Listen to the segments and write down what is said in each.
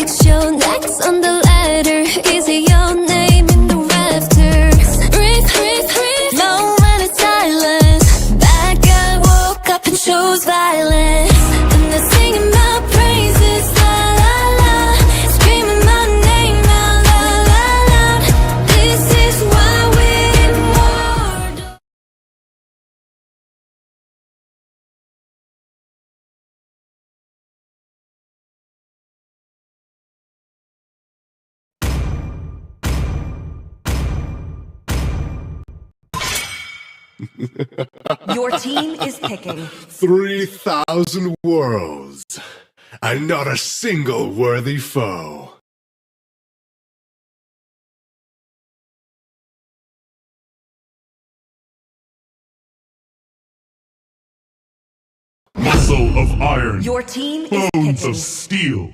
fix your next on the ladder. Is it your name in the rafters? Breathe, breathe, breathe. Moment of silence. Bad guy woke up and chose violence. And they're singing my praises, la la la. Screaming my name out, la la la. This is why we're immortal. Your team is picking 3,000 worlds, and not a single worthy foe. Muscle of iron, Your team is bones picking of steel.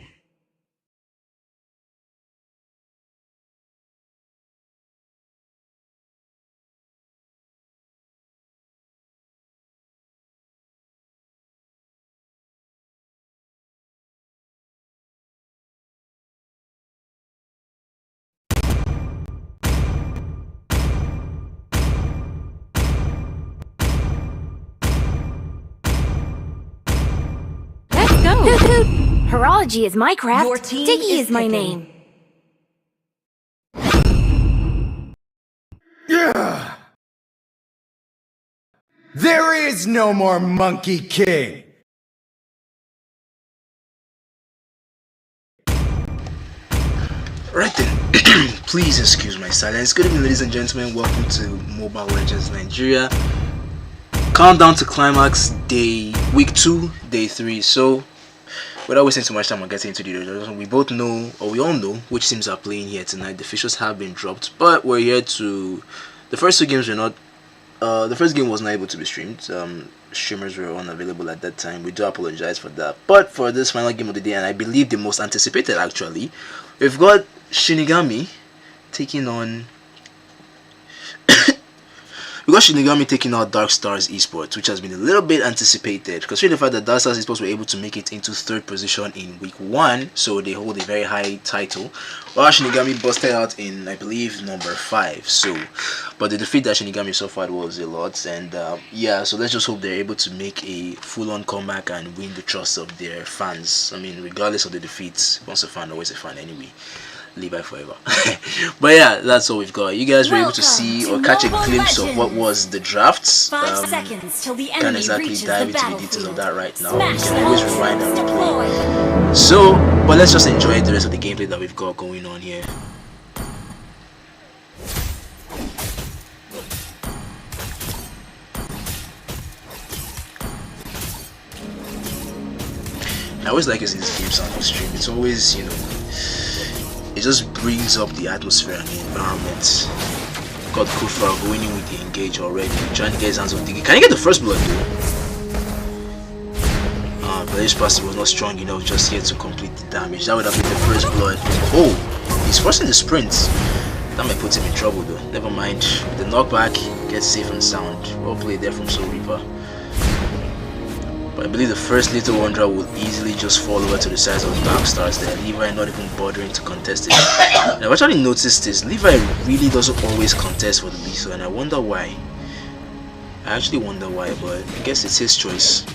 Let's go! Hoot hoot! Horology is my craft. Your team Diggy is my picking. name. Yeah. There is no more Monkey King. Right then, please excuse my silence. Good evening, ladies and gentlemen. Welcome to Mobile Legends Nigeria. Countdown to Climax, week 2, day 3. So, without wasting too much time on getting into the details, we both know, or we all know, which teams are playing here tonight. The officials have been dropped, but we're here to. The first two games were not. The first game was not able to be streamed. Streamers were unavailable at that time. We do apologize for that. But for this final game of the day, and I believe the most anticipated actually, we've got Shinigami taking on. We got Shinigami taking out Darkstars Esports, which has been a little bit anticipated, considering the fact that Darkstars Esports were able to make it into 3rd position in week 1, so they hold a very high title, while Shinigami busted out in, I believe, number 5. So, but the defeat that Shinigami suffered was a lot, and yeah, so let's just hope they're able to make a full-on comeback and win the trust of their fans. I mean, regardless of the defeats, once a fan, always a fan anyway. Live by forever. But yeah, that's all we've got. You guys were able to see or catch a glimpse of what was the drafts. 5 seconds till the Can't enemy exactly reaches dive the into the details of that right now. Smash You can always them. rewind and Deploy. replay. So, but let's just enjoy the rest of the gameplay that we've got going on here. I always like using this game sound on stream. It's always, you know, it just brings up the atmosphere and the environment. Got Kufra going in with the engage already, trying to get his hands on Diggy. Can he get the first blood though? But this pass was not strong enough just yet to complete the damage. That would have been the first blood. Oh, he's forcing the sprint. That might put him in trouble though. Never mind. The knockback gets safe and sound. Well played there from Soul Reaper. But I believe the first Little Wanderer will easily just fall over to the sides of Darkstars there. Levi not even bothering to contest it. And I've actually noticed this. Levi really doesn't always contest for the Lethal, and I wonder why. I actually wonder why, but I guess it's his choice.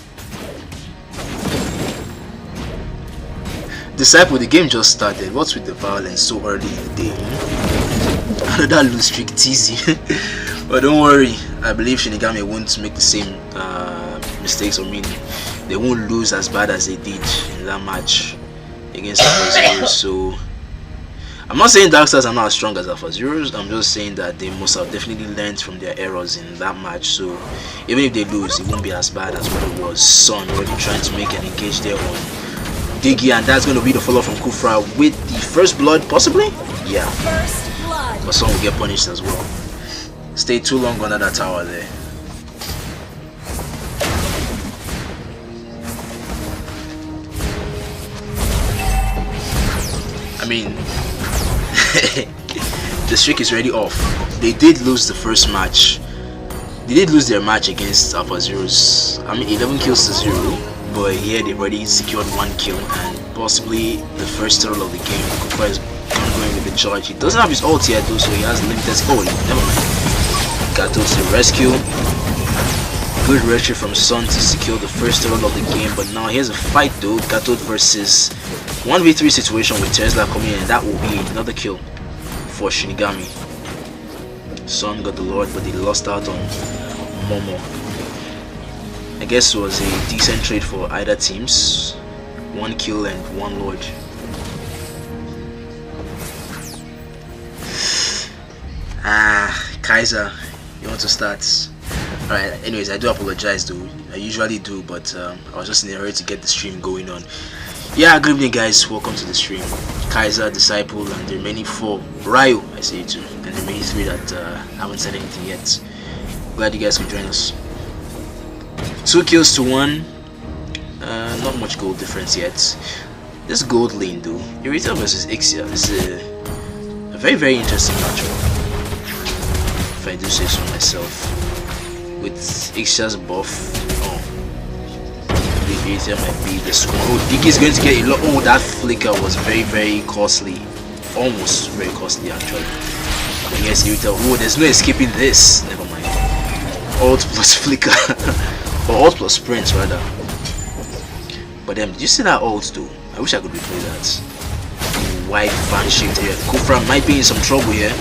Disciple, the game just started. What's with the violence so early in the day? Another lose streak, it's easy. But don't worry, I believe Shinigami won't make the same mistakes. I mean, they won't lose as bad as they did in that match against Alpha Zeros. So I'm not saying Darkstars are not as strong as Alpha Zeros. I'm just saying that they must have definitely learned from their errors in that match. So even if they lose, it won't be as bad as what it was. Son already trying to make an engage there on Diggy, and that's going to be the follow from Kufra with the first blood, possibly. Yeah, but Son will get punished as well. Stay too long under that tower there. I mean, the streak is already off. They did lose the first match. They did lose their match against Alpha Zeros. I mean, 11 kills to 0. but here they've already secured 1 kill and possibly the first turtle of the game. Kufra is going with the charge. He doesn't have his ult yet though, so he has limited. Oh, never mind. Gato to the rescue. Good rescue from Sun to secure the first turtle of the game, but now here's a fight though. Gato versus 1v3 situation with Tesla coming in, and that will be another kill for Shinigami. Sun got the Lord, but they lost out on Momo. I guess it was a decent trade for either teams. 1 kill and 1 Lord. Kaiser, you want to start? Alright, anyways, I do apologize though. I usually do, but I was just in a hurry to get the stream going on. Yeah, good evening guys, welcome to the stream. Kaiser, Disciple, and the remaining 4. Ryu, I say it too, and the remaining 3 that haven't said anything yet. Glad you guys could join us. 2 kills to 1. Not much gold difference yet. This gold lane though, Irita versus Ixia, is a very, very interesting matchup, if I do say so myself. With Ixia's buff, Irita might be the score. Oh, Diggy is going to get a lot. Oh, that flicker was very, very costly. Almost very costly actually. But yes, Irita. Oh, there's no escaping this. Never mind. Ult plus flicker. Or ult plus sprint rather. But did you see that ult though? I wish I could replay that. Wide fan shaped here. Kufra might be in some trouble here.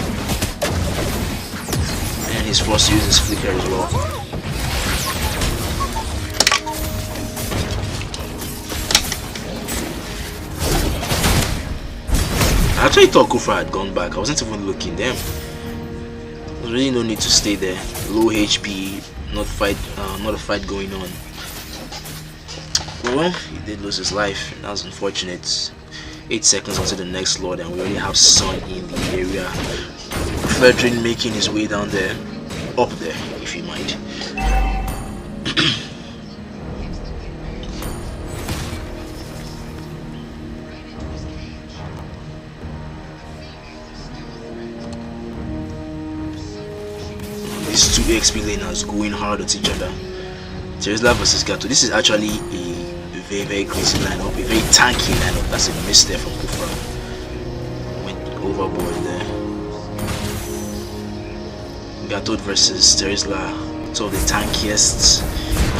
And he's forced to use his flicker as well. I actually thought Kufra had gone back. I wasn't even looking. Damn. There's really no need to stay there. Low HP, not a fight going on. Well, he did lose his life. That was unfortunate. 8 seconds onto the next Lord, and we already have Sun in the area. Fredrin making his way down there, up there, if you mind. These 2 XP laners going hard at each other. Tesla versus Gato. This is actually a very, very crazy lineup, a very tanky lineup. That's a miss there from Kufra. Went overboard there. Gato versus Tesla, 2 of the tankiest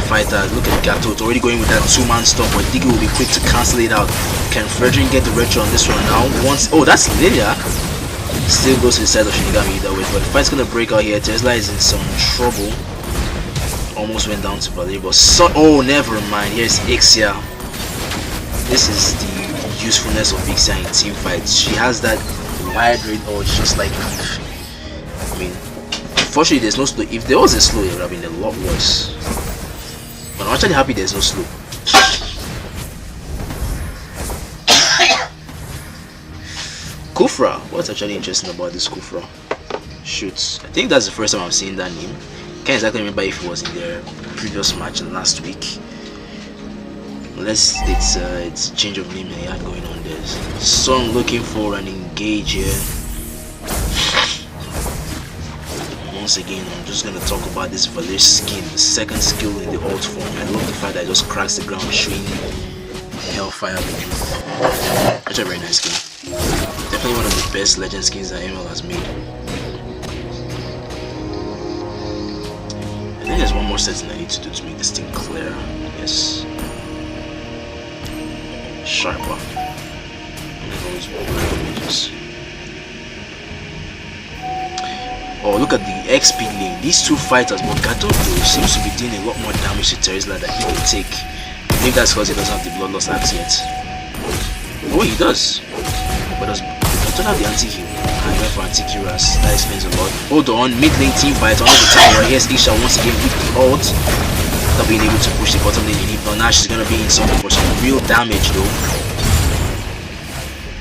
fighters. Look at Gato, it's already going with that 2-man stop, but Diggy will be quick to cancel it out. Can Fredrin get the retro on this one now? Once, oh, that's Lilia. Still goes to the side of Shinigami either way, but the fight's gonna break out here. Tesla is in some trouble. Almost went down to Valeri, but oh, never mind. Here's Ixia. This is the usefulness of Ixia in team fights. She has that wide range, or just like Eve. I mean, unfortunately, there's no slow. If there was a slow, it would have been a lot worse. But I'm actually happy there's no slow. Kufra. What's actually interesting about this Kufra? Shoots. I think that's the first time I've seen that name. Can't exactly remember if it was in their previous match last week. Unless it's a change of name they had going on there. Sun looking for an engage here. Once again, I'm just gonna talk about this Valer skin, the second skill in the ult form. I love the fact that it just cracks the ground showing Hellfire beneath. That's a very nice skin. Definitely one of the best legend skins that ML has made. I think there's one more setting I need to do to make this thing clear. Yes. Sharper. Oh, look at the XP lane. These 2 fighters, but Gato seems to be doing a lot more damage to Tesla than he will take. I think that's because he doesn't have the Bloodlust Axe yet. Oh, he does. But does Gato have the anti-heal? I went for anti-Curas. That explains a lot. Hold on, mid lane team fight under the tower. Here's Isha once again with the ult. Not being able to push the bottom lane in. But now she's gonna be in something for some real damage though.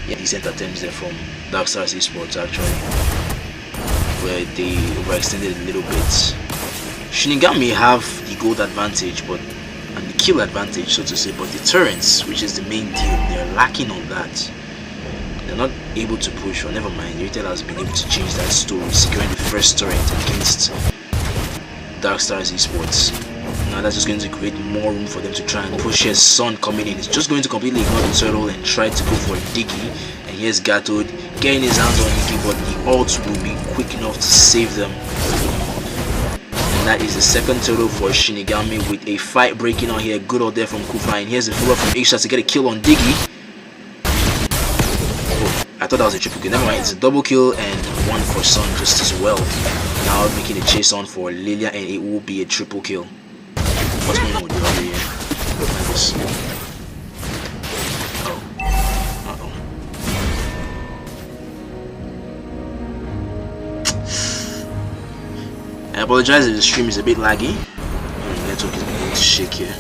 Yeah, decent attempts there from Darkstars Esports actually, where they overextended a little bit. Shinigami have the gold advantage, and the kill advantage, so to say, but the turrets, which is the main deal, they're lacking on that. They're not able to push, or never mind, Retail has been able to change that story, securing the first turret against Darkstars Esports. Now that's just going to create more room for them to try and push. His son coming in. He's just going to completely ignore the turtle and try to go for a Diggy. And here's Gato getting his hands on Diggy, but the ult will be quick enough to save them. And that is the second turtle for Shinigami with a fight breaking on here. Good out there from Kufa. And here's the follow-up from H-Shot to get a kill on Diggy. Oh, I thought that was a triple kill. Never mind, it's a double kill and one for Sun just as well. Now making a chase on for Lilia, and it will be a triple kill. What's going on with the other here? Like this. Oh. Uh-oh. I apologize if the stream is a bit laggy. The network is beginning to shake here.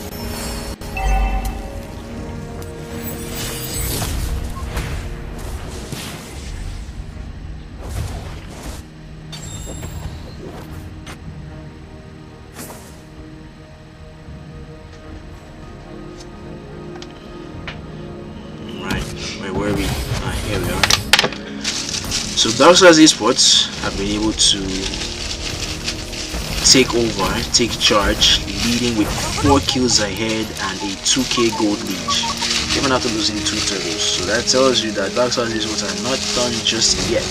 Where are we? Here we are. So Darkstars Esports have been able to take charge, leading with 4 kills ahead and a 2k gold lead, even after losing 2 turtles. So that tells you that Darkstars Esports are not done just yet.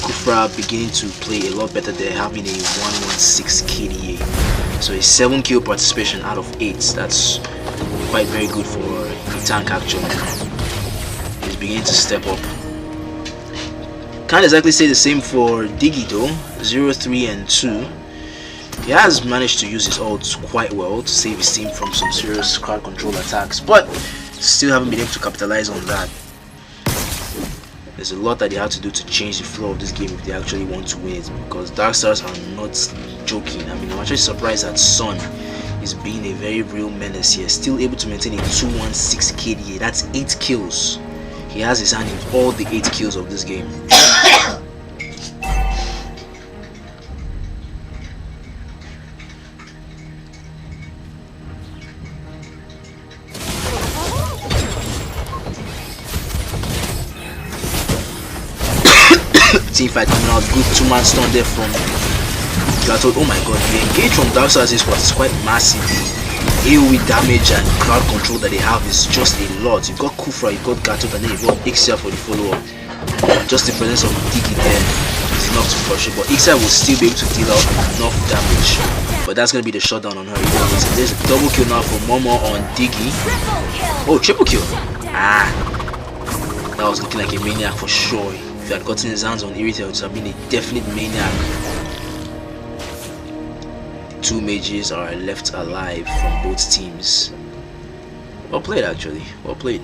Kufra beginning to play a lot better. They're having a 116 KDA, so a 7 kill participation out of 8. That's quite very good for a tank actually. Beginning to step up. Can't exactly say the same for Diggy though. 0-3 and 2. He has managed to use his ult quite well to save his team from some serious crowd control attacks, but still haven't been able to capitalize on that. There's a lot that they have to do to change the flow of this game if they actually want to win it, because Darkstars are not joking. I mean, I'm actually surprised that Sun is being a very real menace here, still able to maintain a 216 KDA. That's 8 kills. He has his hand in all the 8 kills of this game. Team fight coming out, good 2-man stun there from Gato. Oh my god, the engage from Darkstars is quite massive. AoE damage and crowd control that they have is just a lot. You've got Kufra, you've got Gato, and then you've got Ixia for the follow-up. Just the presence of Diggy there is enough to crush it, but Ixia will still be able to deal out enough damage. But that's going to be the shutdown on her. There's a double kill now for Momo on Diggy. Oh, triple kill. Ah, that was looking like a maniac for sure. If he had gotten his hands on Irritel, it would have been a definite maniac. 2 mages are left alive from both teams. Well played actually, well played.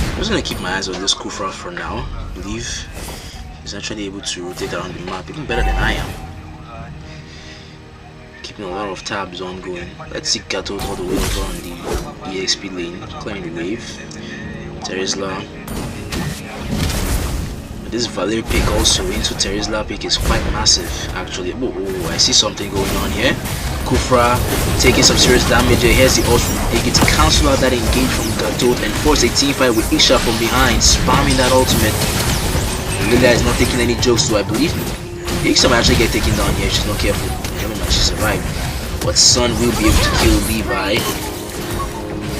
I'm just gonna keep my eyes on this Kufra for now. I believe he's actually able to rotate around the map even better than I am. Keeping a lot of tabs ongoing. Let's see Gato all the way over on the EXP lane, clearing the wave. Terizla. This Valer pick also into Terizla pick is quite massive actually. Oh, I see something going on here. Kufra taking some serious damage. Here's the ult from Diggy to cancel out that engage from Gato and force a team fight with Isha from behind, spamming that ultimate. Lilia is not taking any jokes, so I believe Isha might actually get taken down here. She's not careful. Never mind, she survived. But Sun will be able to kill Levi.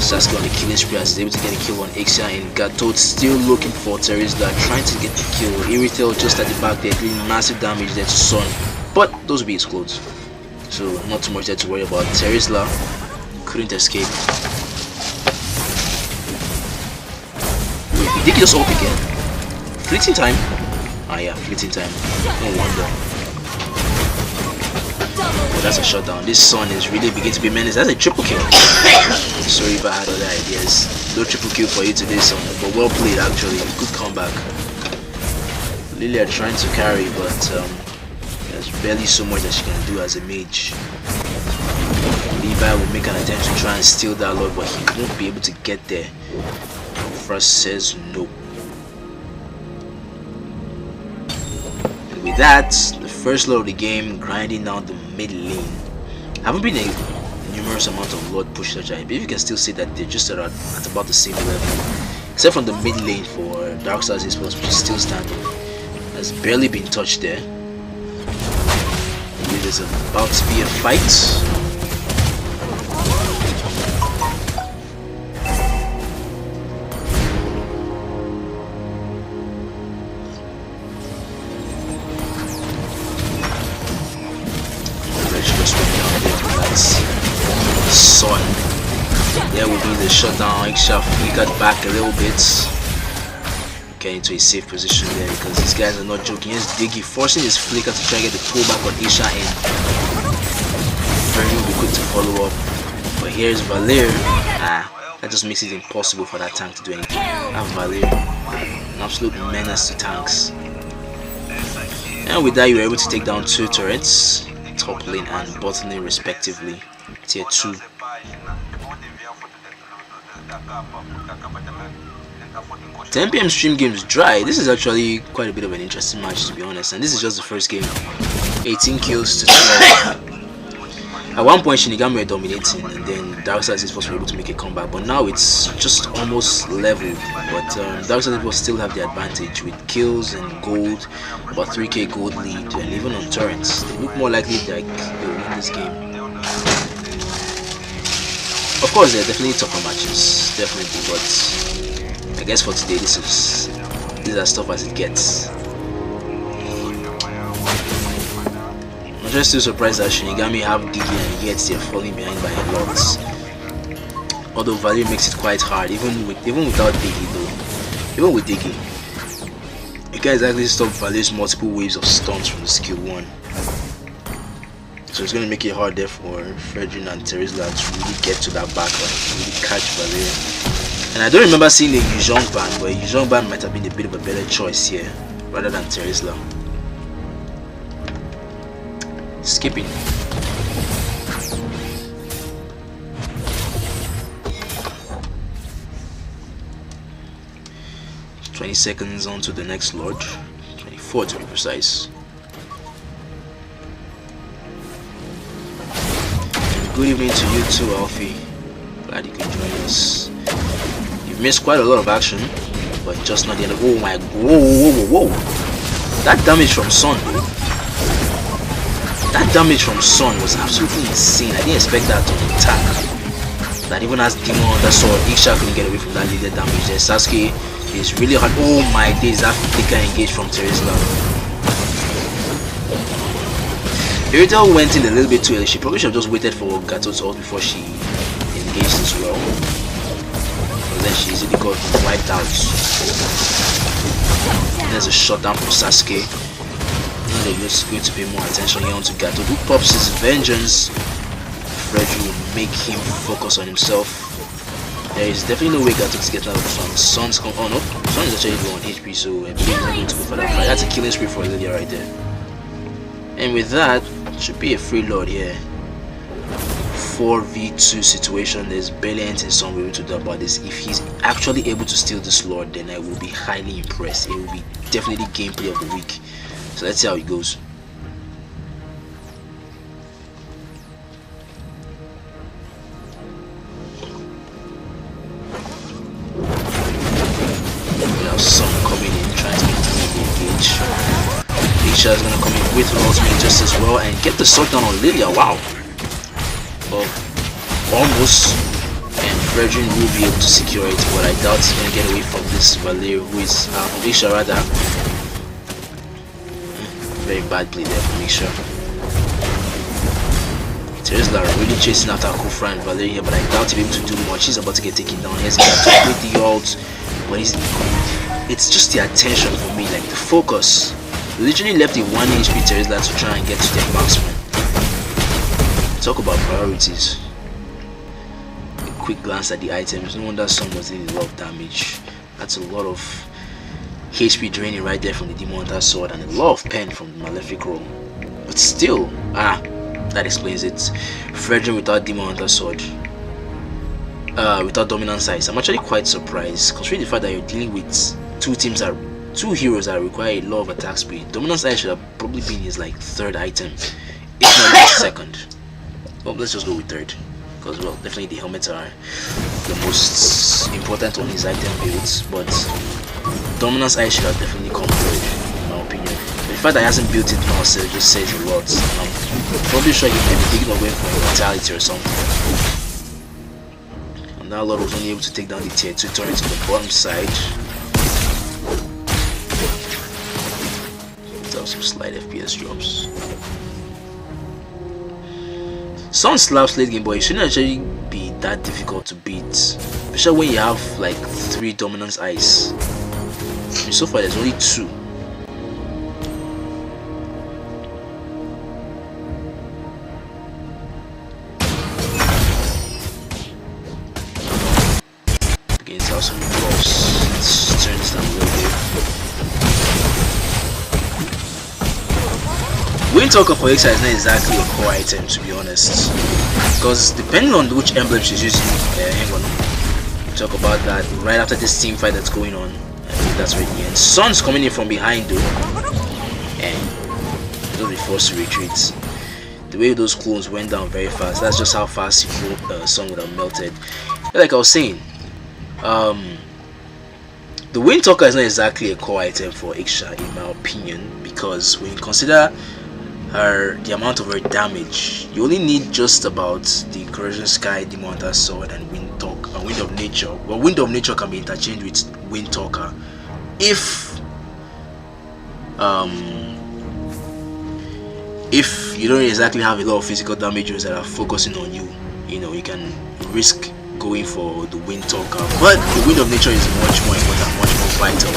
Sasuke on the killing spree as he's able to get a kill on Ixia, and Gato still looking for Terizla, trying to get the kill. Irritel just at the back there doing massive damage there to Sun, but those will be his clothes, so not too much there to worry about. Terizla couldn't escape. Wait, did he just ult again? Fleeting time? Ah yeah, fleeting time. No wonder. Oh, that's a shutdown. This Sun is really beginning to be menace. That's a triple kill. Sorry if I had other ideas. No triple kill for you today, Sun, but well played actually. Good comeback. Lilia trying to carry, but there's barely so much that she can do as a mage. Levi will make an attempt to try and steal that lord, but he won't be able to get there. First says no. with that, the first lord of the game, grinding down the mid lane. I haven't been a numerous amount of lord push such, I believe you can still say that they're just at about the same level, except from the mid lane for Darkstars Esports, which is still standing. Has barely been touched there. Maybe there's about to be a fight. Son. There will be the shutdown. Iksha flickered back a little bit. Getting into a safe position there because these guys are not joking. Here's Diggy forcing his flicker to try and get the pullback on Isha in. Very will be quick to follow up. But here's Valir. That just makes it impossible for that tank to do anything. Have Valir. An absolute menace to tanks. And with that, you were able to take down 2 turrets, top lane and bottom lane respectively. Tier 2. The 10 PM stream games dry. This is actually quite a bit of an interesting match, to be honest, and this is just the first game. 18 kills to 12. At one point Shinigami were dominating, and then Darkstars Esports were able to make a comeback, but now it's just almost level. But Darkstars Esports still have the advantage with kills and gold, about 3k gold lead, and even on turrets they look more likely like they'll win this game. Of course, there are definitely tougher matches, definitely, but I guess for today, this is as tough as it gets. I'm just still surprised that Shinigami have Diggy and yet they're falling behind by a lot. Although Valir makes it quite hard, even without Diggy though. Even with Diggy, you can exactly stop Valir's multiple waves of stuns from the skill 1. So it's going to make it hard there for Fredrin and Terizla to really get to that backline, really catch Valir. And I don't remember seeing a Yuzhong ban, but a Yuzhong ban might have been a bit of a better choice here, rather than Terizla. Skipping. "20 seconds on to the next lord, 24 to be precise." Good evening to you too, Alfie. Glad you can join us. You've missed quite a lot of action, but just not the end of. Oh my! Whoa! That damage from Sun, though. That damage from Sun was absolutely insane. I didn't expect that on attack. That even as Demon Hunter saw, Iksha couldn't get away from that leader damage there. Sasuke is really hard. Oh my days! That flicker engaged from Terizla. Iritel went in a little bit too early. She probably should have just waited for Gato to ult before she engaged as well. But then she easily got wiped out. There's a shutdown from Sasuke. And they're just going to pay more attention here onto Gato, who pops his vengeance. Frederick will make him focus on himself. There is definitely no way Gato to get out of the Sun. Sun's come on up. Sun is actually low on HP, so I believe he's going to go for that fight. That's a killing spree for Lilia right there. And with that, should be a free lord here. 4v2 situation. There's barely anything Sun will be able to do about this. If he's actually able to steal this lord, then I will be highly impressed. It will be definitely gameplay of the week. So let's see how it goes. We have Sun coming in, trying to engage. Isha is gonna come in with ultimate just as well and get the sword down on Lilia. Wow. Well, almost. And Fredrin will be able to secure it, but I doubt he's gonna get away from this Valir, who is Isha rather. Very bad play there for Isha. Terizla really chasing after Kufra and Valir here, but I doubt he'll be able to do much. He's about to get taken down. He's got to with the ult, but it's just the attention for me, like the focus. Literally left a 1 HP Terizla to try and get to their marksman. Talk about priorities. A quick glance at the items. No wonder Sun was doing a lot of damage. That's a lot of HP draining right there from the Demon Hunter sword and a lot of pen from the Malefic roll. But still, that explains it. Fredrin without Demon Hunter sword, without dominant size. I'm actually quite surprised, considering the fact that you're dealing with two teams that two heroes that require a lot of attack speed, Dominance Eye should have probably been his like third item, if not his second. Well, let's just go with third, because well, definitely the helmets are the most important on his item builds, but Dominance Eye should have definitely come third, in my opinion. But the fact that he hasn't built it now just says a lot. I'm probably sure he might be thinking of going for immortality or something. And that Lord was only able to take down the tier 2 turret to the bottom side. Some slight FPS drops. Sun slaps late game, but it shouldn't actually be that difficult to beat, especially when you have like 3 Dominance Eyes. I mean, so far there's only 2. Against House of Cross, it turns down a little bit. Wind Talker for Ixa is not exactly a core item, to be honest, because depending on which emblem she's using, hang on, we'll talk about that right after this team fight that's going on. I think that's right here. And Sun's coming in from behind though, and they'll be forced to retreat. The way those clones went down very fast, that's just how fast Sun would have melted. Like I was saying, the Wind Talker is not exactly a core item for Ixa in my opinion, because when you consider the amount of her damage, you only need just about the Corrosion Sky, Demon Hunter Sword, and Wind of Nature. Well, Wind of Nature can be interchanged with Wind Talker if you don't exactly have a lot of physical damages that are focusing on you. You know, you can risk going for the Wind Talker, but the Wind of Nature is much more important, much more vital.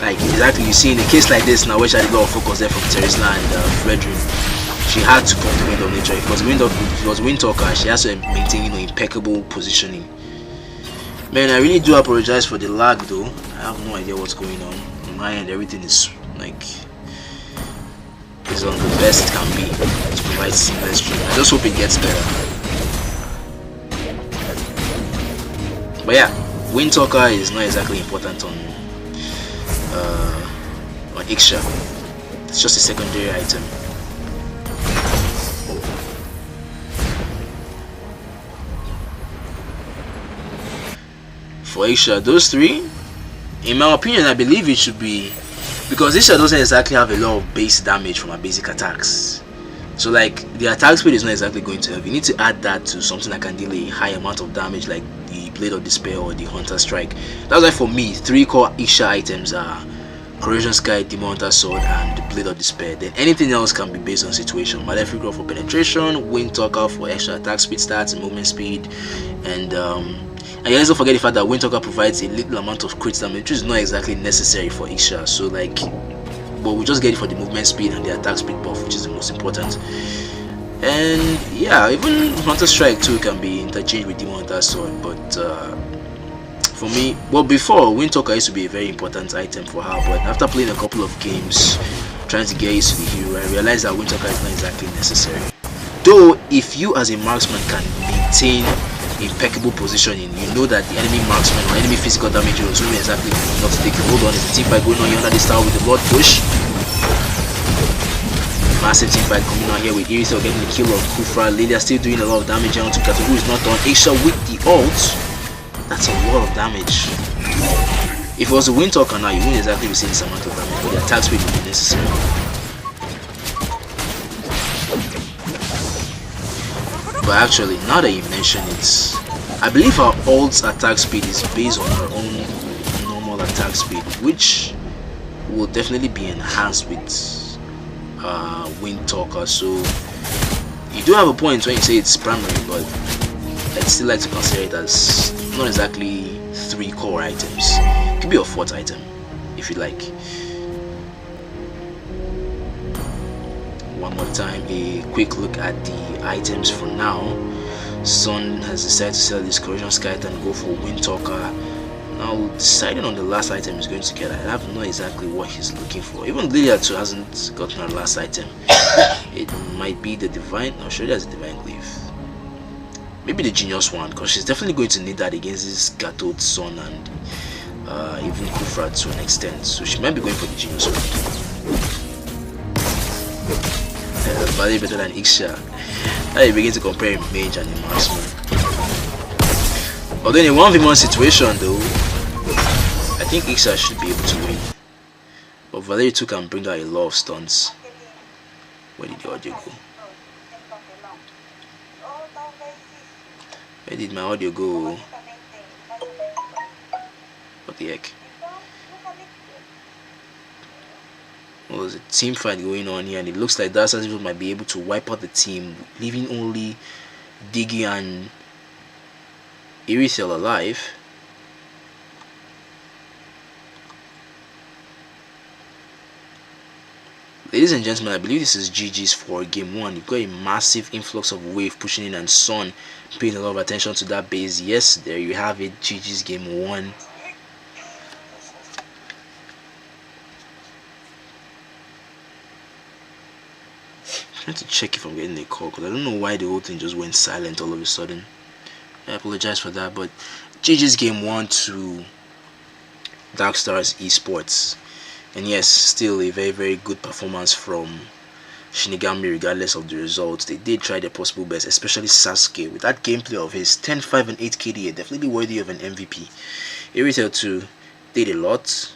Like exactly, you see in a case like this now, where she had a lot of focus there from Teresla and Frederick, she had to come to Wind of Nature. If it was Wind Talker, she has to maintain, you know, impeccable positioning. Man, I really do apologize for the lag though. I have no idea what's going on my end. Everything is like is on the best it can be to provide seamless stream. I just hope it gets better. But yeah, Wind Talker is not exactly important on Ixa. It's just a secondary item. For Ixa, those 3, in my opinion, I believe it should be, because Ixa doesn't exactly have a lot of base damage from her basic attacks. So like the attack speed is not exactly going to help. You need to add that to something that can deal a high amount of damage, like the Blade of Despair or the Hunter Strike. That's why for me, 3 core Ixa items are Corrosion Sky, Demon Hunter Sword, and the Blade of Despair. Then anything else can be based on situation. Malefic Rock for penetration, Wind Talker for extra attack speed stats and movement speed, and you also forget the fact that Wind Talker provides a little amount of crit damage, which is not exactly necessary for Ixa. So like, but we just get it for the movement speed and the attack speed buff, which is the most important. And yeah, even Hunter Strike too can be interchanged with Demon Hunter Sword, but for me, well, before Wind Talker used to be a very important item for her, but after playing a couple of games trying to get used to the hero, I realized that Wind Talker is not exactly necessary. Though if you as a marksman can maintain impeccable positioning, you know that the enemy marksman or enemy physical damage will assume exactly not to take. Hold on, it's a team fight going on here under this tower with the Lord Push. Massive team fight coming on here with Irithel getting the kill of Kufra. Lilia still doing a lot of damage onto Kato, who is not done. Ixa with the ult. That's a lot of damage. If it was a Wind Talker now, you wouldn't exactly be seeing this amount of damage, but the attack speed would be necessary. But actually, now that you mention it, I believe her ult's attack speed is based on her own normal attack speed, which will definitely be enhanced with Wind Talker. So you do have a point when you say it's primary, but I'd still like to consider it as not exactly 3 core items. It could be a 4th item if you like. One more time, a quick look at the items for now. Sun has decided to sell this Corrosion Sky and go for Wind Talker. Now deciding on the last item is going to get. I have no exactly what he's looking for. Even Lilia too hasn't gotten her last item. It might be the Divine. No, sure, there's a Divine Glaive. Maybe the Genius one, because she's definitely going to need that against this Gatot Sun and even Kufra to an extent. So she might be going for the genius round. Valerie better than Iksha. Now you begin to compare mage and a marksman. Although in a 1v1 situation though, I think Iksha should be able to win. But Valerie too can bring out a lot of stunts. Where did the audio go? Where did my audio go? What the heck? Well, there's a team fight going on here, and it looks like Darkstars might be able to wipe out the team, leaving only Diggy and Irithel alive. Ladies and gentlemen, I believe this is GG's for game 1. You've got a massive influx of wave pushing in and Sun paying a lot of attention to that base. Yes, there you have it, GG's game 1. I'm trying to check if I'm getting a call because I don't know why the whole thing just went silent all of a sudden. I apologize for that, but GG's game 1 to Darkstars Esports. And yes, still a very, very good performance from Shinigami regardless of the results. They did try their possible best, especially Sasuke. With that gameplay of his 10, 5 and 8 KDA, definitely worthy of an MVP. Irithel too did a lot,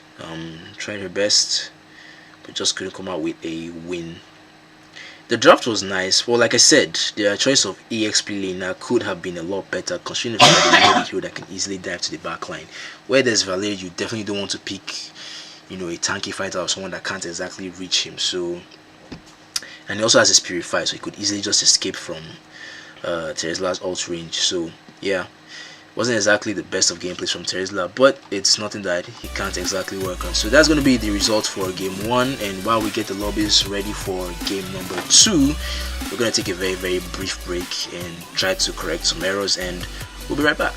tried her best, but just couldn't come out with a win. The draft was nice. Well, like I said, their choice of EXP laner could have been a lot better, considering the hero that can easily dive to the back line. Where there's Valerie, you definitely don't want to pick, you know, a tanky fighter or someone that can't exactly reach him. So, and he also has his Purify, so he could easily just escape from Terizla's ult range. So yeah, wasn't exactly the best of gameplays from Terizla, but it's nothing that he can't exactly work on. So that's going to be the results for game 1, and while we get the lobbies ready for game number 2, we're going to take a very, very brief break and try to correct some errors, and we'll be right back.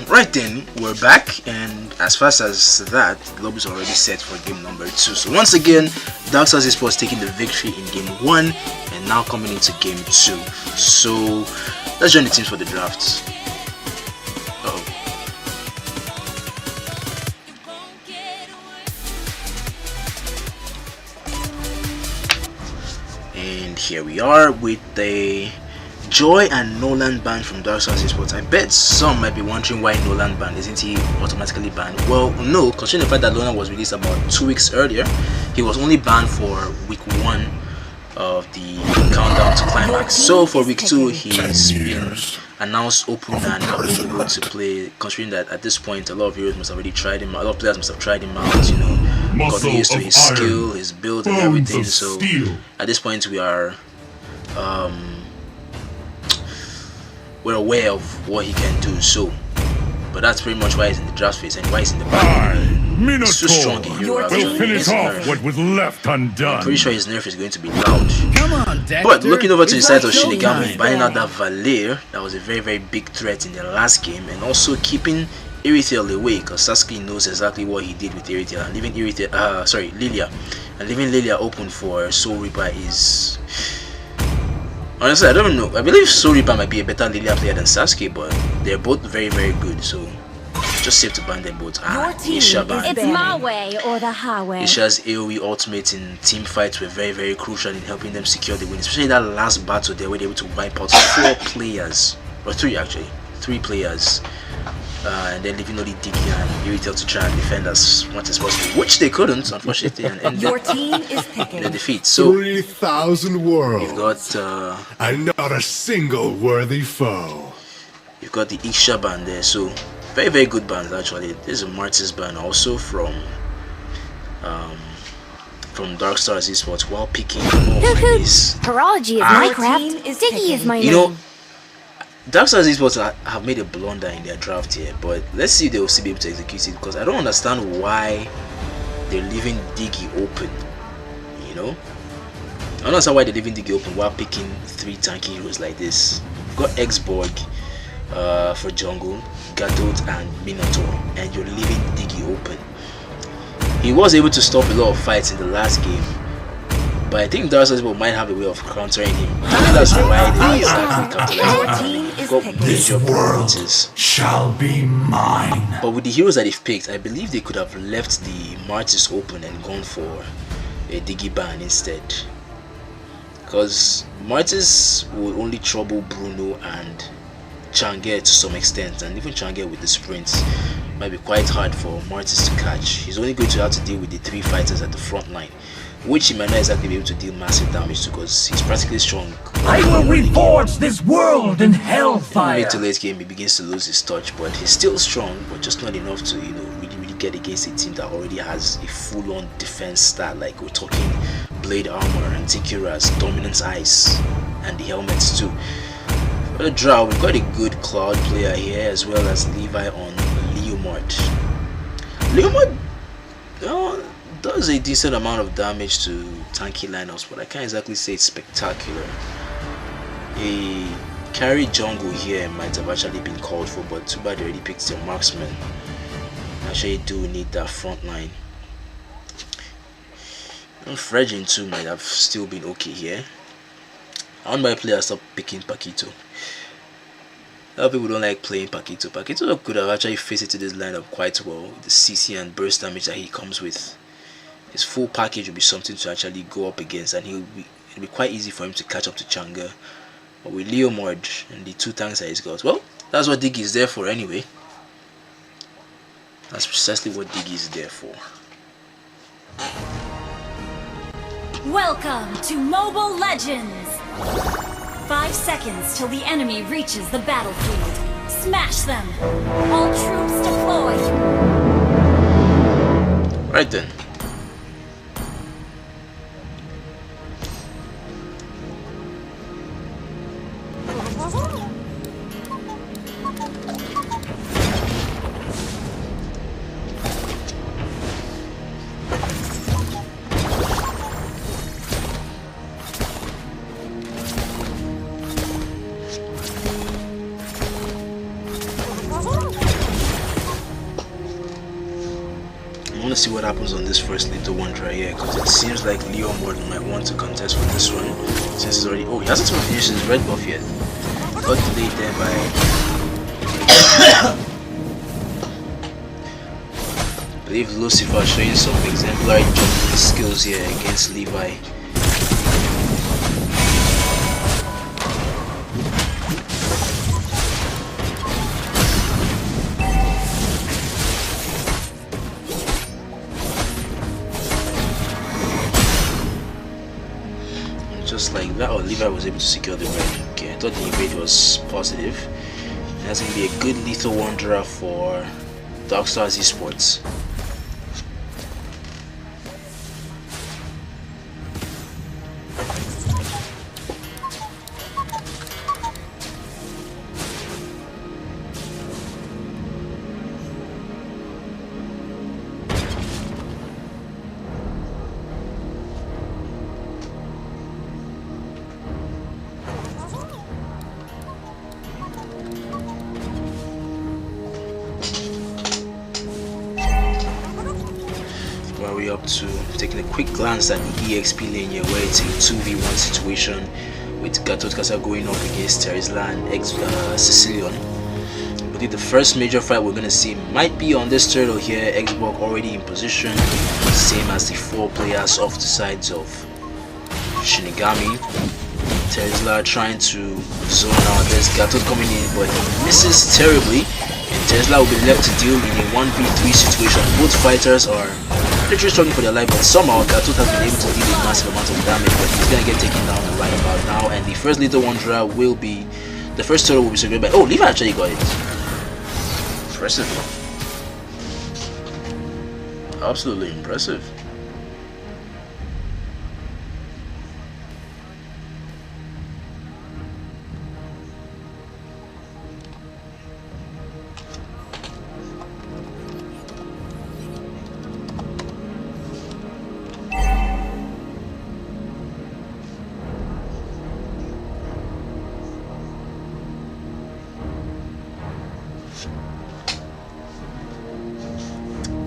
Right then, we're back, and as fast as that, the lobby is already set for game number 2. So once again, Darkstars Esports taking the victory in game 1 and now coming into game 2. So let's join the teams for the draft. And here we are with the Joy and Nolan banned from Darkstars Esports. I bet some might be wondering why Nolan banned. Isn't he automatically banned? Well, no, considering the fact that Nolan was released about 2 weeks earlier, He was only banned for week 1 of the countdown to climax. So for week 2, he's been announced open and available to play. Considering that at this point, a lot of heroes must have already tried him out. A lot of players must have tried him out. You know, gotten used to his skill, his build, and everything. So at this point, we are we're aware of what he can do. So, but that's pretty much why he's in the draft phase and why he's in the back. He's too strong in hero. We'll finish off what was left undone. I'm pretty sure his nerf is going to be loud. Come on, Dexter. But looking over to the side of Shinigami, showtime. buying out that Valir, that was a very, very big threat in the last game, and also keeping Irithel away, because Sasuke knows exactly what he did with Irithel, and leaving Lilia, and leaving Lilia open for Soul Reaper is, honestly, I don't know. I believe Soul Reaper might be a better Lilia player than Sasuke, but they're both very, very good. So just safe to ban them both. Isha ban. It's my way or the highway. Isha's AoE ultimates in team fights were very, very crucial in helping them secure the win, especially that last battle. They were able to wipe out 4 players, or 3 actually, 3 players, and then leaving only Diggy and Irithel to try and defend as much as possible, which they couldn't, unfortunately, and ended Your team is picking. the defeat. So 3,000 worlds. you've got And not a single worthy foe. you've got the Isha band there. So very, very good bands actually. There's a Martis band also from Darkstars Esports, while picking this. Horology is my craft. Diggy is my name. You know, Darkstars Esports have made a blunder in their draft here, but let's see if they will still be able to execute it, because I don't understand why they're leaving Diggy open. You know, I don't understand why they're leaving Diggy open while picking 3 tanky heroes like this. You've got X-Borg for jungle, Gadot and Minotaur, and you're leaving Diggy open. He was able to stop a lot of fights in the last game, but I think Darkstars might have a way of countering him. That's why they exactly capitalized. Got major opportunities. Shall be mine. But with the heroes that they've picked, I believe they could have left the Martis open and gone for a Diggy ban instead. Because Martis will only trouble Bruno and Change to some extent, and even Change with the sprints might be quite hard for Martis to catch. He's only going to have to deal with the 3 fighters at the front line, which he might not exactly be able to deal massive damage to, because he's practically strong. I will reforge this world in In hellfire. mid to late game, he begins to lose his touch, but he's still strong, but just not enough to, you know, really get against a team that already has a full-on defense stat. Like we're talking blade armor and Tikura's dominance ice and the helmets too. For the draw, we've got a good Cloud player here, as well as Levi on Leomord. Leomord does a decent amount of damage to tanky lineups, but I can't exactly say it's spectacular. A carry jungle here might have actually been called for, but too bad they already picked their marksman. Actually do need that front line. And Fredrin too might have still been okay here. I want my players stop picking Paquito. A lot of people don't like playing Paquito. Paquito could have actually faced into this lineup quite well with the CC and burst damage that he comes with. His full package will be something to actually go up against, and it'll be quite easy for him to catch up to Changa. But with Leomord and the 2 tanks that he's got, well, that's what Diggy is there for anyway. That's precisely what Diggy is there for. Welcome to Mobile Legends. 5 seconds till the enemy reaches the battlefield. Smash them! All troops deployed! Right then. I want to see what happens on this first little one try here, because it seems like Leo Morton might want to contest for this one, since he's already, he hasn't even finished his red buff yet. Got delayed there by I believe Lucifer showing some exemplary jumping skills here against Levi. Levi was able to secure the win. Okay, I thought the invade was positive. That's going to be a good lethal wanderer for Darkstars Esports. Up to taking a quick glance at the EXP lane here, where it's a 2v1 situation with Gatot Casa going up against Terizla and Sicilian. I believe the first major fight we're gonna see might be on this turtle here. Xbox already in position, same as the 4 players off the sides of Shinigami. Terizla trying to zone out. There's Gatot coming in, but he misses terribly, and Terizla will be left to deal in a 1v3 situation. Both fighters are literally struggling for their life, but somehow Gatot has been able to deal a massive amount of damage, but he's gonna get taken down right about now. And the first Lethal Wanderer will be, the first turtle will be secured by, oh, Levi actually got it. Impressive. Absolutely impressive.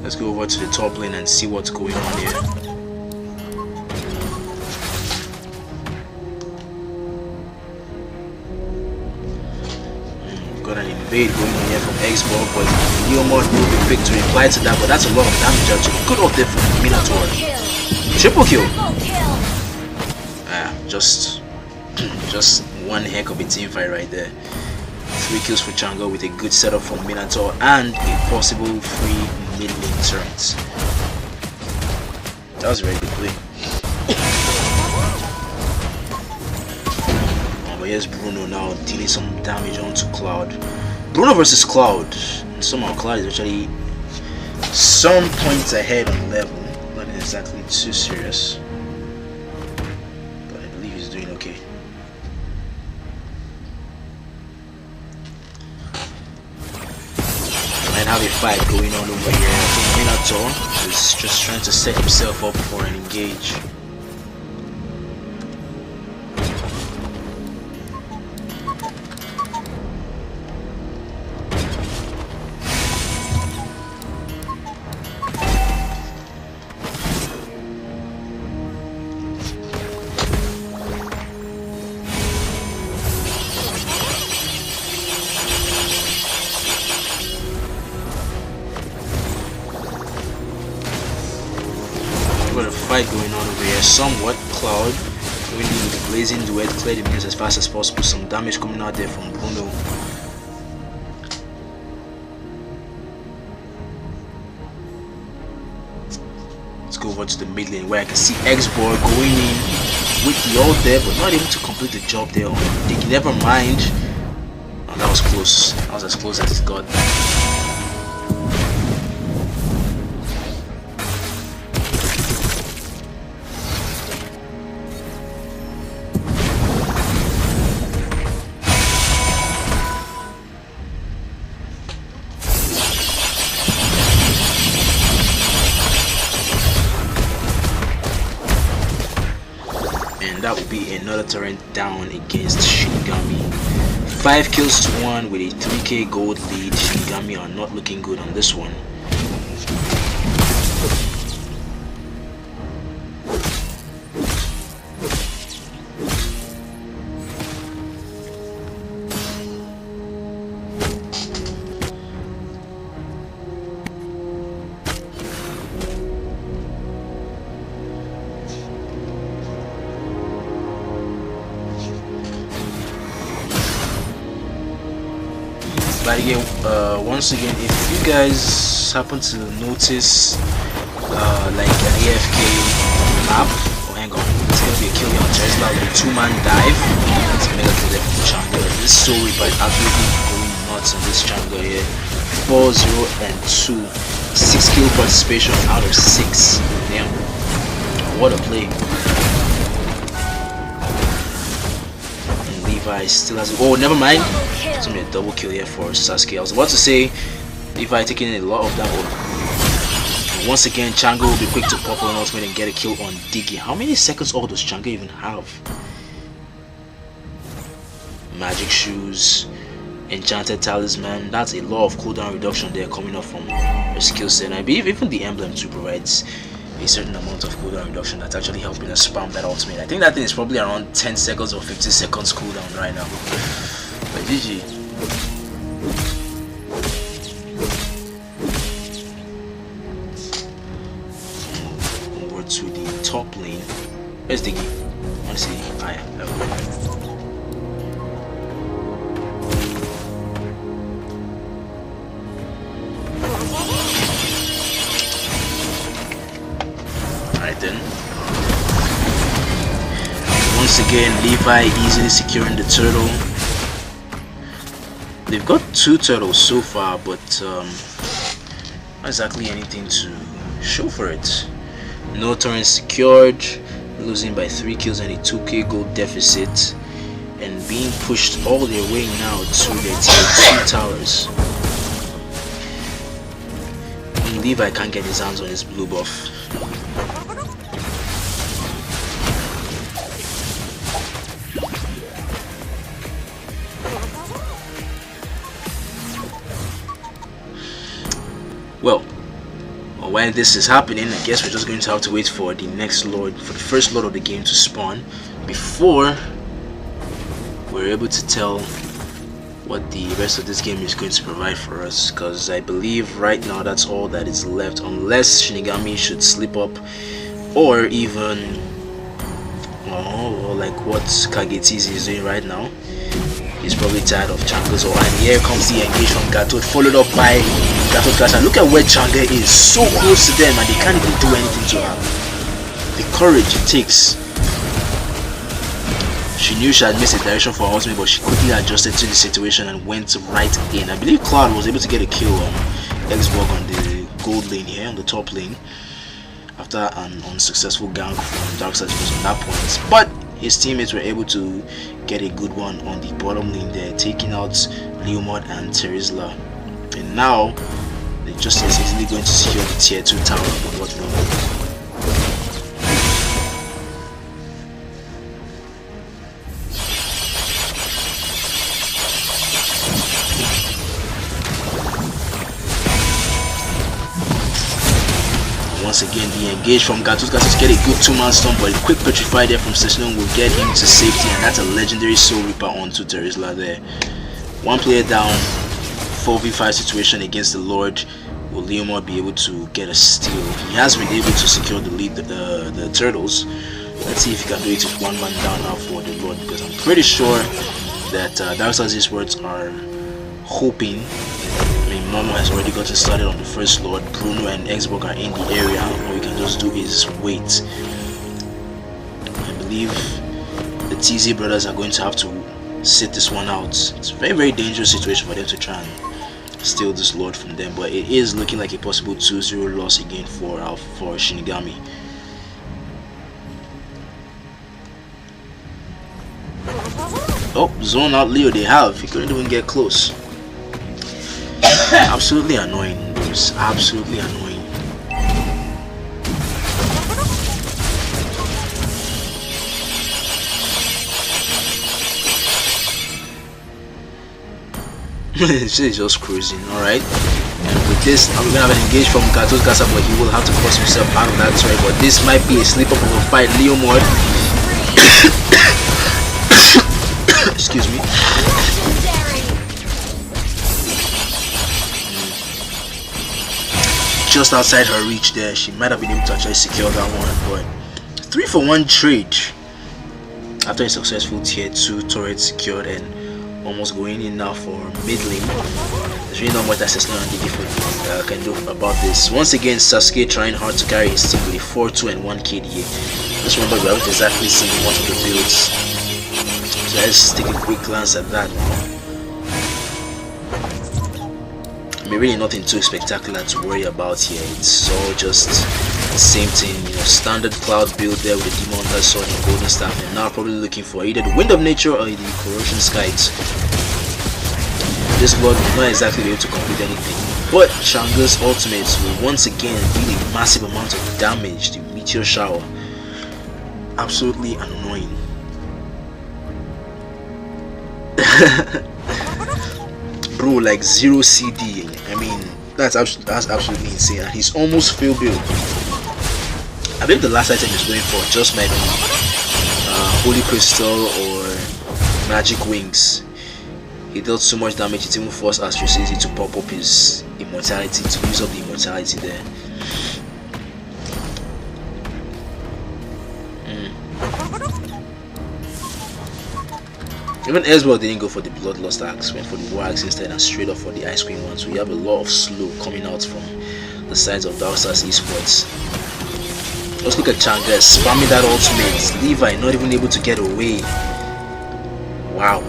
Let's go over to the top lane and see what's going on here. We've got an invade going on here from Xbox, but Leomord will be quick to reply to that, but that's a lot of damage actually. Good off there from Minotaur. Triple kill! Just one heck of a team fight right there. 3 kills for Chango with a good setup from Minotaur and a possible free mid-lane turret. That was a very good play. But here's Bruno now dealing some damage onto Cloud. Bruno versus Cloud. Somehow Cloud is actually some points ahead on level. Not exactly too serious, but I believe he's doing okay. And have a fight going on over here. I think Minotaur is just trying to set himself up for an engage. Fight going on over here. Somewhat Cloud winning with the blazing duet, clear the minions as fast as possible. Some damage coming out there from Bruno. Let's go over to the mid lane where I can see X-Boy going in with the ult there, but not able to complete the job there. Never mind. Oh, that was close. That was as close as it got. That would be another turret down against Shinigami. 5 kills to 1 with a 3k gold lead. Shinigami are not looking good on this one. But again, once again, if you guys happen to notice like an AFK map, oh hang on, it's gonna be a kill here on Tesla with a 2-man dive. It's a mega kill there from Changa. This Soul Reaper is absolutely going nuts on this Changa here. 4, 0, and 2. 6 kill participation out of 6. Damn. What a play. And Levi still has. Oh, never mind. It's gonna be a double kill here for Sasuke. I was about to say Levi taking a lot of that one. Once again, Changa will be quick to pop on ultimate and get a kill on Diggy. How many seconds all does Changa even have? Magic Shoes, Enchanted Talisman. That's a lot of cooldown reduction there coming up from her skill set. And I believe even the emblem too provides a certain amount of cooldown reduction that's actually helping us spam that ultimate. I think that thing is probably around 10 seconds or 15 seconds cooldown right now. But GG. Over to the top lane. Where's Diggy? I want to see. Ah, yeah. Alright then. Once again, Levi easily securing the turtle. They've got 2 turtles so far, but not exactly anything to show for it. No turret secured, losing by 3 kills and a 2k gold deficit, and being pushed all their way now to their tier 2 towers. And Levi can't get his hands on his blue buff. Well, while this is happening, I guess we're just going to have to wait for the next lord, for the first lord of the game to spawn before we're able to tell what the rest of this game is going to provide for us, because I believe right now that's all that is left, unless Shinigami should slip up, or even like what Kagetizi is doing right now. He's probably tired of Changa's, and here comes the engage from Gatot, followed up by Gatot Clash. And look at where Changa is, so close to them, and they can't even do anything to her. The courage it takes. She knew she had missed a direction for her ultimate, but she quickly adjusted to the situation and went right in. I believe Cloud was able to get a kill on Xbox on the gold lane here, on the top lane, after an unsuccessful gank from Darkstars on that point. But his teammates were able to get a good one on the bottom lane there, taking out Leomord and Terizla. And now they're just as easily going to secure the tier 2 tower of what we Once again, the engage from Gatos get a good 2-man stun, but a quick petrify there from Sesnon will get him to safety, and that's a legendary Soul Reaper onto Terizla there. 1 player down, 4v5 situation against the Lord. Will Leomord be able to get a steal? He has been able to secure the lead, the turtles. Let's see if he can do it with 1 man down now for the Lord, because I'm pretty sure that Darkstars Esports are hoping. Momo has already gotten started on the first lord. Bruno and Xbox are in the area. All we can just do is wait. I believe the TZ brothers are going to have to sit this one out. It's a very, very dangerous situation for them to try and steal this lord from them, but it is looking like a possible 2-0 loss again for Shinigami. Oh, zone out Leo they have. He couldn't even get close. Absolutely annoying. It was absolutely annoying. This is just cruising, alright. And with this, I'm gonna have an engage from Gatos Gasa, but he will have to force himself out of that turret. But this might be a slip up of a fight. Leomord. Excuse me. Just outside her reach there. She might have been able to actually secure that one, but 3-for-1 trade after a successful tier 2 turret secured and almost going in now for mid lane. There's really not much that Sesno and Digi can do about this. Once again, Sasuke trying hard to carry his team with a 4-2 and 1 KDA. Just remember, we haven't exactly seen one of the builds. So let's take a quick glance at that. I mean, really nothing too spectacular to worry about here. It's all just the same thing, you know, standard cloud build there with the Demon Hunter Sword and Golden Staff, and now probably looking for either the Wind of Nature or the Corrosion Skies. This Lord will not exactly be able to complete anything, but Shanga's ultimates will once again deal a massive amount of damage. The Meteor Shower, absolutely annoying. Bro, like 0 CD. I mean, that's absolutely insane. And he's almost full build. I believe the last item he's going for just might be Holy Crystal or Magic Wings. He dealt so much damage it even forced Astrocyty to pop up his immortality, to use up the immortality there. Even Ezreal didn't go for the Bloodlust axe, went for the War axe instead and straight up for the Ice Queen one. So we have a lot of slow coming out from the sides of Darkstars Esports. Let's look at Changa spamming that ultimate. Levi not even able to get away. Wow.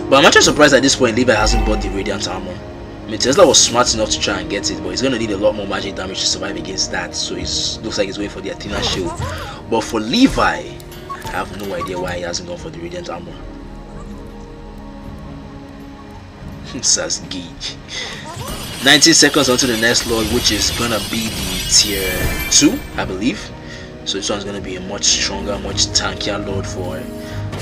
But I'm actually surprised at this point Levi hasn't bought the Radiant Armor. I mean, Tesla was smart enough to try and get it, but he's going to need a lot more magic damage to survive against that. So it looks like he's going for the Athena Shield. But for Levi, I have no idea why he hasn't gone for the Radiant Armor. Sasuke. 19 seconds onto the next Lord, which is gonna be the tier 2, I believe. So this one's gonna be a much stronger, much tankier Lord for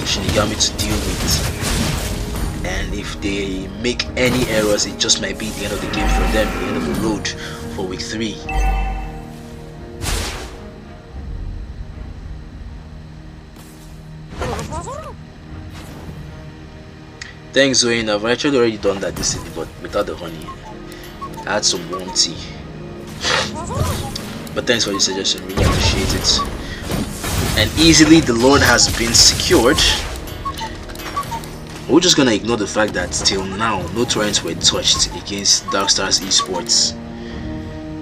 Shinigami to deal with. And if they make any errors, it just might be the end of the game for them, the end of the road for week 3. Thanks, Zoe. I've actually already done that this city, but without the honey. I had some warm tea. But thanks for the suggestion, really appreciate it. And easily the Lord has been secured. We're just gonna ignore the fact that till now no torrents were touched against Darkstars Esports.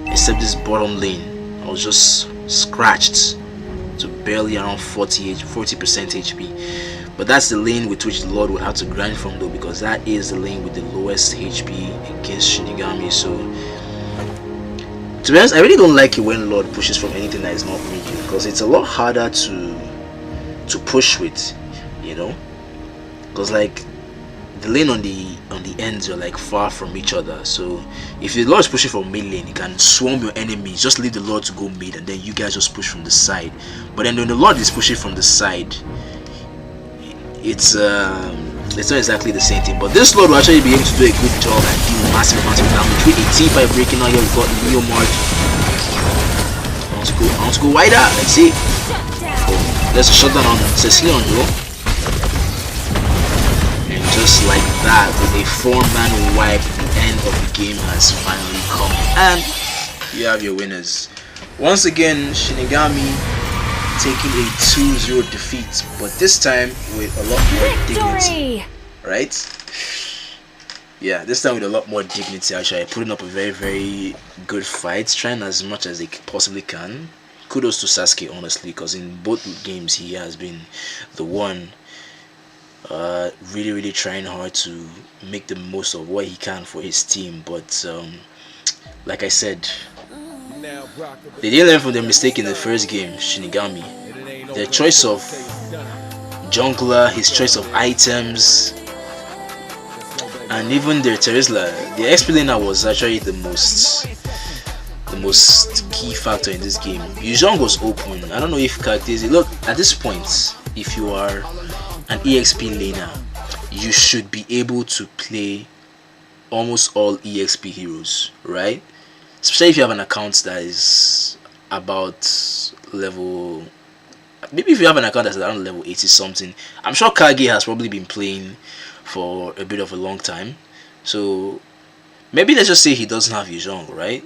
Except this bottom lane. I was just scratched to barely around 40% HP. But that's the lane with which the Lord would have to grind from though, because that is the lane with the lowest HP against Shinigami. So to be honest, I really don't like it when Lord pushes from anything that is not medium, because it's a lot harder to push with, you know, because like the lane on the ends are like far from each other. So if the Lord is pushing from mid lane, you can swarm your enemies, just leave the Lord to go mid, and then you guys just push from the side. But then when the Lord is pushing from the side, it's not exactly the same thing. But this Lord will actually be able to do a good job and deal massive amounts of damage with a T5 breaking out. You've got Leo Mark. I want to go wider. Let's see. Oh, there's a shutdown on Cecilion though. And just like that, with a 4-man wipe, the end of the game has finally come. And you have your winners. Once again, Shinigami taking a 2-0 defeat, but this time with a lot more dignity, right? Yeah, this time with a lot more dignity. Actually, putting up a very, very good fight, trying as much as they possibly can. Kudos to Sasuke, honestly, because in both games he has been the one really, really trying hard to make the most of what he can for his team. But like I said, they didn't learn from their mistake in the first game. Shinigami, their choice of jungler, his choice of items, and even their Terizla, the XP laner was actually the most key factor in this game. Yuzhong was open. I don't know if characters look at this point. If you are an EXP laner, you should be able to play almost all EXP heroes, right? Especially if you have an account that is about level, maybe if you have an account that's around level 80 something. I'm sure Kage has probably been playing for a bit of a long time, so maybe let's just say he doesn't have Yuzhong, right?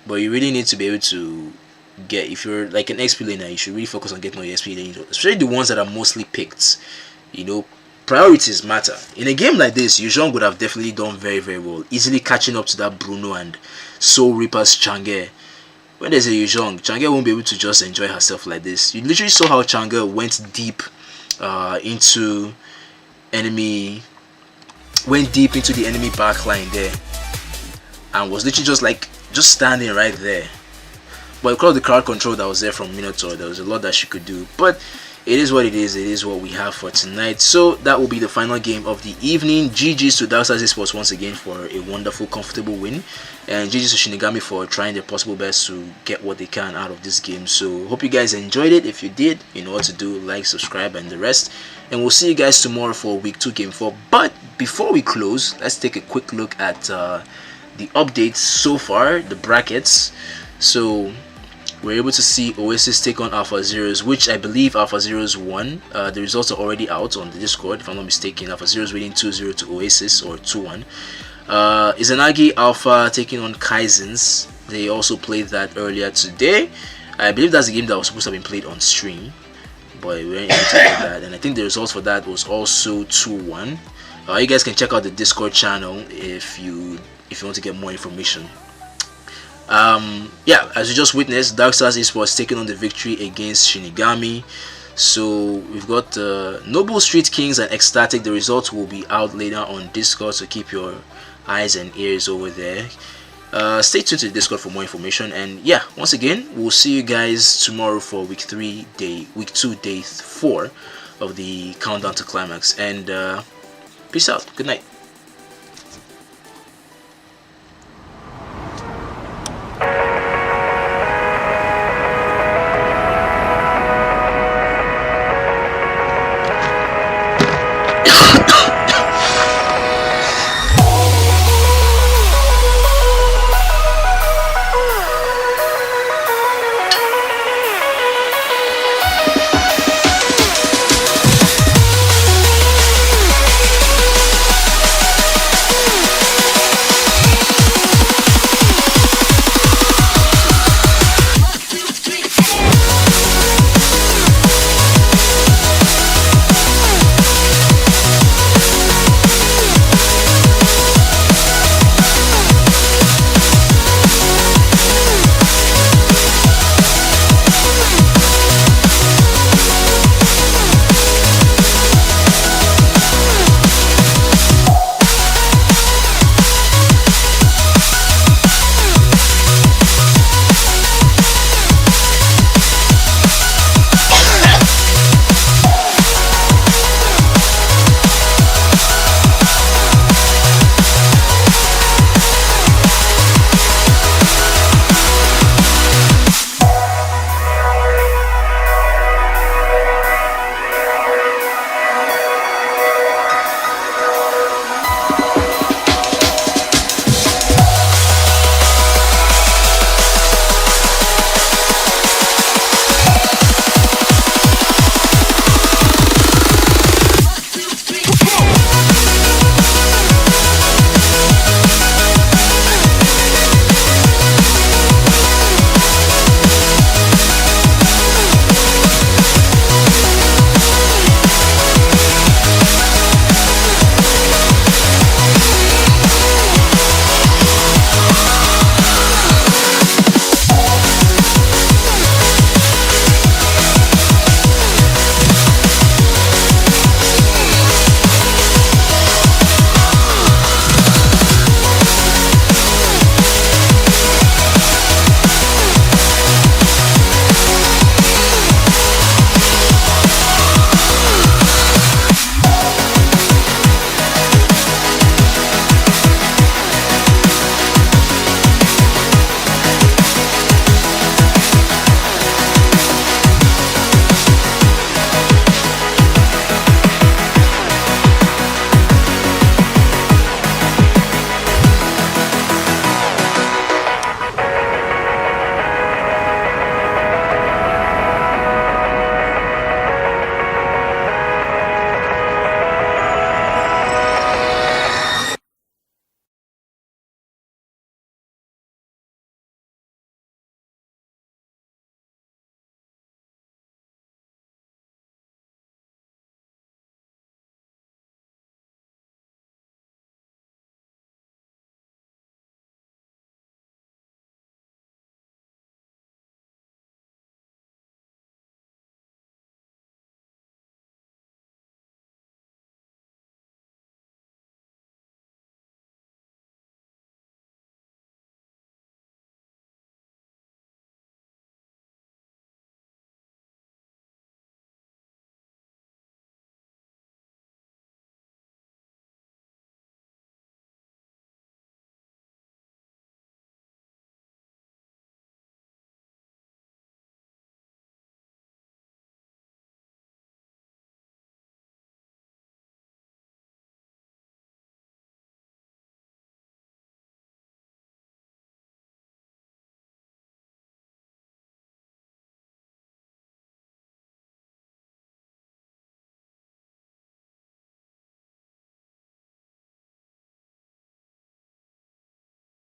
But you really need to be able to get, if you're like an XP laner, you should really focus on getting all your XP laner, especially the ones that are mostly picked, you know, priorities matter. In a game like this, Yuzhong would have definitely done very, very well, easily catching up to that Bruno and Soul Reaper's Chang'e. When there's a Yuzhong, Chang'e won't be able to just enjoy herself like this. You literally saw how Chang'e went deep into the enemy backline there, and was literally just standing right there. But because of the crowd control that was there from Minotaur, there was a lot that she could do. But it is what it is. It is what we have for tonight. So that will be the final game of the evening. GG's to Darkstars Esports once again for a wonderful, comfortable win. And GG's to Shinigami for trying their possible best to get what they can out of this game. So hope you guys enjoyed it. If you did, you know what to do. Like, subscribe, and the rest. And we'll see you guys tomorrow for week 2 game 4. But before we close, let's take a quick look at the updates so far, the brackets. So we're able to see Oasis take on Alpha Zeros, which I believe Alpha Zeros won. The results are already out on the Discord, if I'm not mistaken. Alpha Zeros winning 2-0 to Oasis, or 2-1. Izanagi Alpha taking on Kaizens. They also played that earlier today. I believe that's the game that was supposed to have been played on stream, but we weren't able to get that. And I think the results for that was also 2-1. You guys can check out the Discord channel if you want to get more information. Yeah, as you just witnessed, Darkstars Esports taking on the victory against Shinigami. So we've got Noble Street Kings and Ecstatic. The results will be out later on Discord, so keep your eyes and ears over there. Stay tuned to the Discord for more information. And yeah, once again, we'll see you guys tomorrow for week 2 day 4 of the countdown to climax. And peace out. Good night.